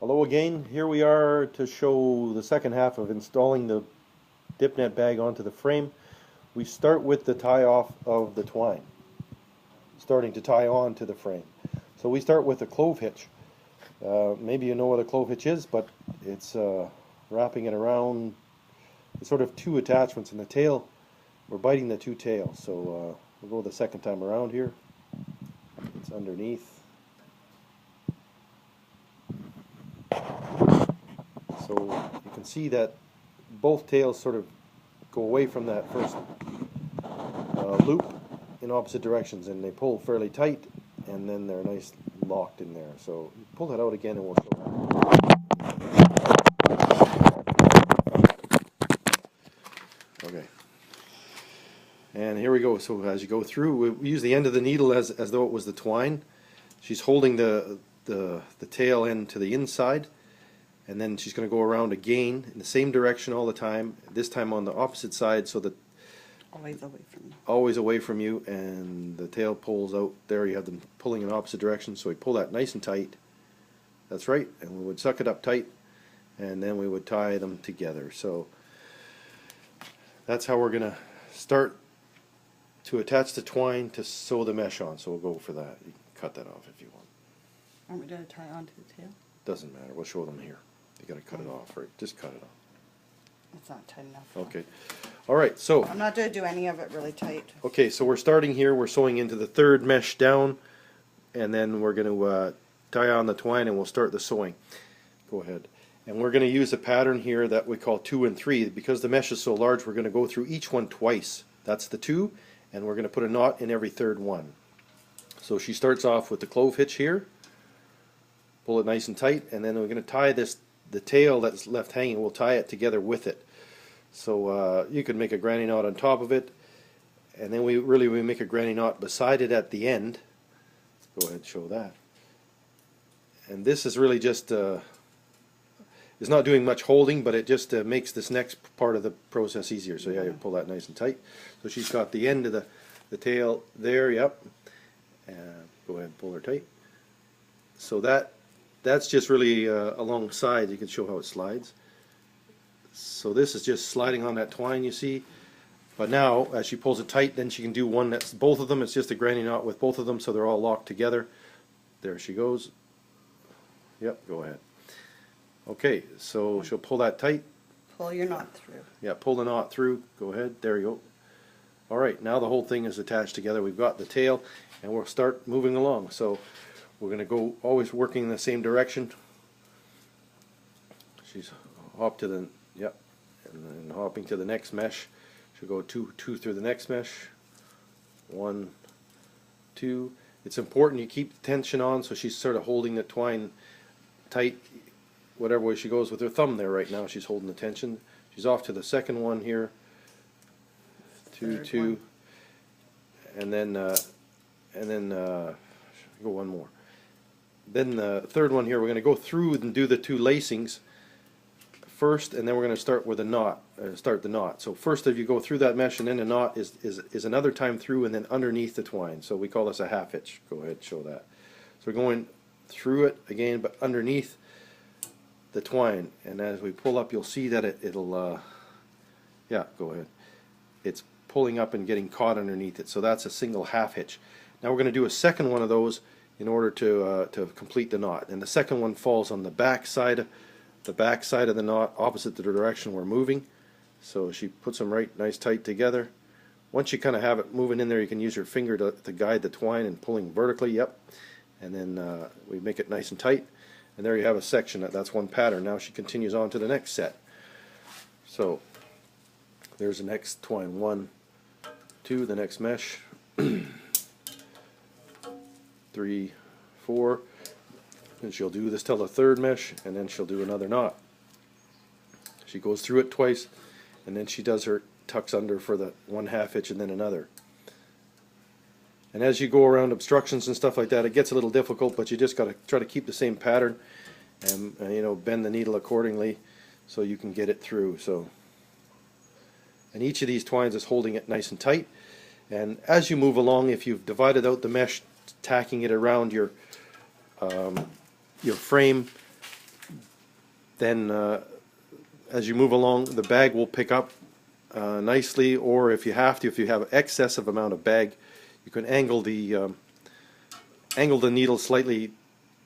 Hello again. Here we are to show the second half of installing the dip net bag onto the frame. We start with the tie off of the twine, starting to tie on to the frame. So we start with a clove hitch. Maybe you know what a clove hitch is, but it's wrapping it around. It's sort of two attachments in the tail. We're biting the two tails, so we'll go the second time around here. It's underneath. So you can see that both tails sort of go away from that first loop in opposite directions, and they pull fairly tight, and then they're nice locked in there. So pull that out again and we'll show that. Okay. And here we go. So as you go through, we use the end of the needle as though it was the twine. She's holding the tail end to the inside, and then she's going to go around again in the same direction all the time, this time on the opposite side, so that always away from you. Always away from you, and the tail pulls out. There you have them pulling in opposite directions, so we pull that nice and tight. That's right, and we would suck it up tight, and then we would tie them together. So that's how we're going to start to attach the twine to sew the mesh on. So we'll go for that. You can cut that off if you want. Aren't we going to tie onto the tail? Doesn't matter. We'll show them here. You got to cut it off, right? Just cut it off. It's not tight enough. Okay. All right. So I'm not going to do any of it really tight. okay. So we're starting here. We're sewing into the third mesh down, and then we're going to tie on the twine, and we'll start the sewing. Go ahead. And we're going to use a pattern here that we call 2 and 3. Because the mesh is so large, we're going to go through each one twice. That's the 2, and we're going to put a knot in every third one. So she starts off with the clove hitch here. Pull it nice and tight, and then we're going to tie the tail that's left hanging, we'll tie it together with it. So you could make a granny knot on top of it, and then we make a granny knot beside it at the end. Let's go ahead and show that. And this is really just it's not doing much holding, but it just makes this next part of the process easier. So yeah, you pull that nice and tight. So she's got the end of the tail there. Yep. And go ahead and pull her tight. So that's just really alongside. You can show how it slides. So this is just sliding on that twine, you see. But now, as she pulls it tight, then she can do one that's both of them. It's just a granny knot with both of them, so they're all locked together. There she goes. Yep, go ahead. Okay, so she'll pull that tight. Pull your knot through. Yeah, pull the knot through. Go ahead. There you go. All right, now the whole thing is attached together. We've got the tail, and we'll start moving along. So we're going to go always working in the same direction. She's hop to the, yep, and then hopping to the next mesh. She'll go two through the next mesh. 1, 2. It's important you keep the tension on, so she's sort of holding the twine tight. Whatever way she goes with her thumb there right now, she's holding the tension. She's off to the second one here. 2, 2, and then go one more. Then the third one here, we're going to go through and do the 2 lacings first, and then we're going to start with a knot. Start the knot. So first, if you go through that mesh, and then a knot is another time through, and then underneath the twine. So we call this a half hitch. Go ahead, show that. So we're going through it again, but underneath the twine. And as we pull up, you'll see that it'll. Yeah, go ahead. It's pulling up and getting caught underneath it. So that's a single half hitch. Now we're going to do a second one of those in order to complete the knot. And the second one falls on the back side of the knot, opposite the direction we're moving. So she puts them right nice tight together. Once you kind of have it moving in there, you can use your finger to guide the twine and pulling vertically. Yep. And then we make it nice and tight. And there you have a section. That's one pattern. Now she continues on to the next set. So there's the next twine. 1, 2, the next mesh. 3, 4, and she'll do this till the third mesh, and then she'll do another knot. She goes through it twice, and then she does her tucks under for the 1 half hitch and then another. And as you go around obstructions and stuff like that, it gets a little difficult, but you just got to try to keep the same pattern and you know, bend the needle accordingly so you can get it through. So, and each of these twines is holding it nice and tight. And as you move along, if you've divided out the mesh, tacking it around your frame, then as you move along, the bag will pick up nicely, or if you have excessive amount of bag, you can angle the needle slightly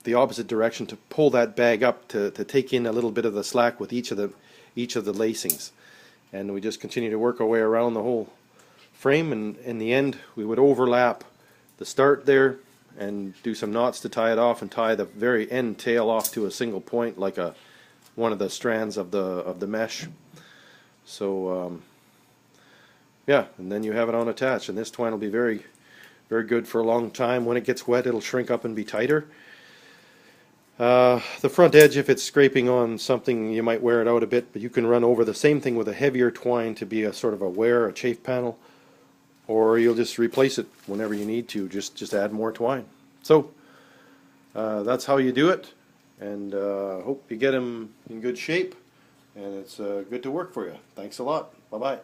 the opposite direction to pull that bag up to take in a little bit of the slack with each of the lacings. And we just continue to work our way around the whole frame, and in the end we would overlap the start there and do some knots to tie it off, and tie the very end tail off to a single point like one of the strands of the mesh. So yeah, and then you have it on attached, and this twine will be very good for a long time. When it gets wet, it'll shrink up and be tighter. The front edge, if it's scraping on something, you might wear it out a bit, but you can run over the same thing with a heavier twine to be a sort of a wear, a chafe panel, or you'll just replace it whenever you need to, just add more twine. So that's how you do it, and hope you get them in good shape, and it's good to work for you. Thanks a lot. Bye-bye.